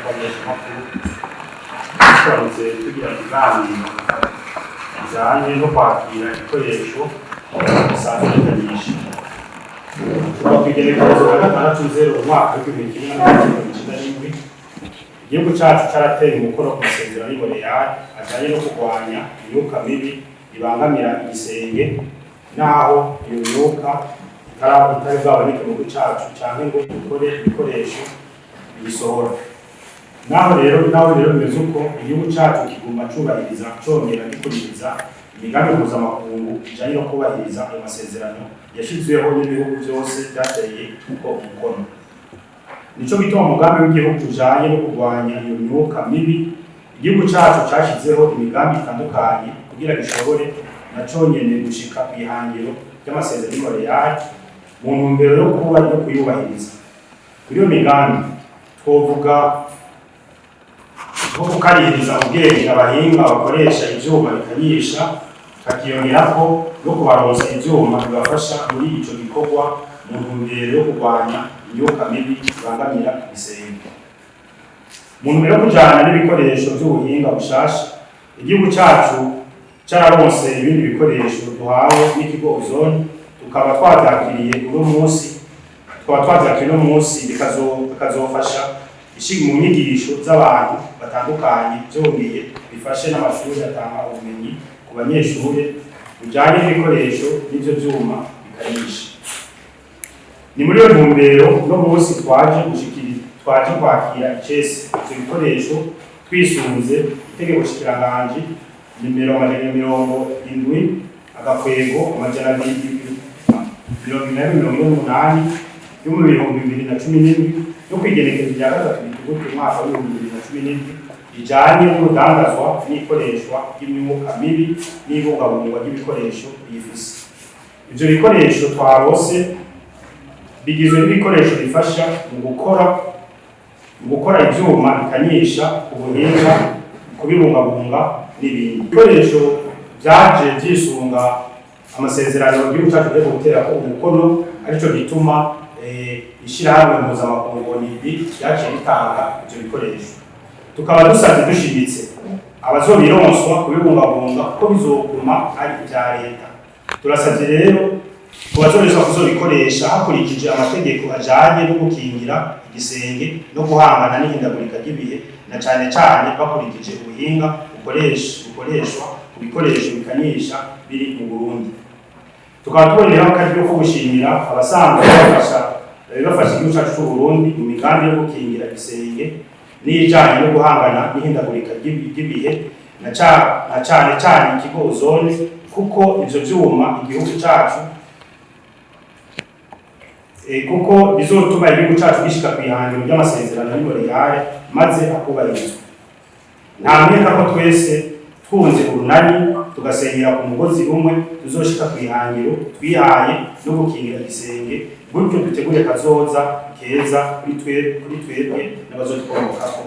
abamenyeshamakuru twaramutse tugira ikiganiro kijanye no kwakira ibikoresho bisanzwe bikanyisha kuva kw'igenekerezo rya gatandatu nzero umwaka w'ibihumbi kimwe n'amajana icenda n'indwi igihugu cacu carateye umukono ku masezerano y'Imontreal ajanye no kurwanya imyuka mibi ibangamira igisenge naho iyo myuka itari bwaboneke mu gihugu cacu canke ngo dukore ibikoresho bisohora naho rero bimeze uko igihugu cacu kiguma cubahiriza congera gikurikiza imigambi mpuzamakungu ijanye no kubahiriza ayo masezerano yashizweho n'ibihugu vyose vyateye uko umukono. Nico gituma umugambi w'igihugu ujanye no kurwanya iyo myuka mibi igihugu cacu cashizeho imigambi itandukanye kugira gishobore na conyene gushika kw'ihangiro ry'amasezerano y'Imontreal mu ntumbero yo kuba no kuyubahiriza. Kuri iyo migambi twovuga nko gukaririza ubwenge abahinga bakoresha ivyuma bikanyisha, kakiyongerako no kubaronsa ivyuma bibafasha muri ico gikorwa mu ntumbero yo kurwanya imyuka mibi ibangamira ibisenge. Mu ntumbero yo kujana n'ibikoresho vy'ubuhinga bushasha, igihugu cacu cararonse ibindi bikoresho duhawe n'ikigo Ozone, tukaba twavyakiriye uno munsi bikazofasha mu nyigisho z'abantu batandukanye vyongeye bifashe n'amashuri atanga ubumenyi ku banyeshure bijanye n'ibikoresho n'ivyo vyuma bikanyisha. Ni muri iyo ntumbero uno munsi twaje kwakira icese ivyo bikoresho twisunze itegeko shikiranganji nimero 7/2/2018 yo mu bihumbi 2017 yo kwigenekerezo rya gatatu bitugutu umwaka w'ibihumbi 2017 ijanye n'urudandazwa n'ikoreshwa ry'imyuka mibi n'ibungabungwa ry'ibikoresho bifise. Ivyo bikoresho twarose bigizwe n'ibikoresho bifasha mu gukora ivyuma bikanyisha, ubuhinga, kubibungabunga n'ibindi. Ibikoresho vyaje vyisunga amasezerano y'igihugu cacu yo guterako umukono, arico gituma ishirahamwe mpuzamakungu ryaciye ritanga ivyo bikoresho. Tukaba dusavye dushimitse abazobironswa kubibungabunga kuko bizoguma ari ivya leta. Turasavye rero ku bazoresha kuzobikoresha hakurikije amategeko ajanye no gukingira igisenge no guhangana n'ihindagurika ry'ibihe, na cane cane bakurikije ubuhinga bukoreshwa ku bikoresho bikanyisha biri mu Burundi. Tukaba tuboneraho akaryo ko gushimira abasanzwe bafasha igihugu cacu c'u Burundi mu migambi yo gukingira igisenge n'ijanye no guhangana n'ihindagurika ry'ibihe, na cane ikigo Ozone, kuko ivyo vyuma igihugu cacu kuko bizotuma igihugu cacu gishika kw'ihangiro ry'amasezerano y'Imontreal maze akubahirizwa. Nta mweka ko twese twunze urunani tugasenyera ku mugozi umwe tuzoshika kw'ihangiro twihaye no gukingira igisenge, gutyo dutegure kazoza keza kuri twebwe n'abazotwomokako.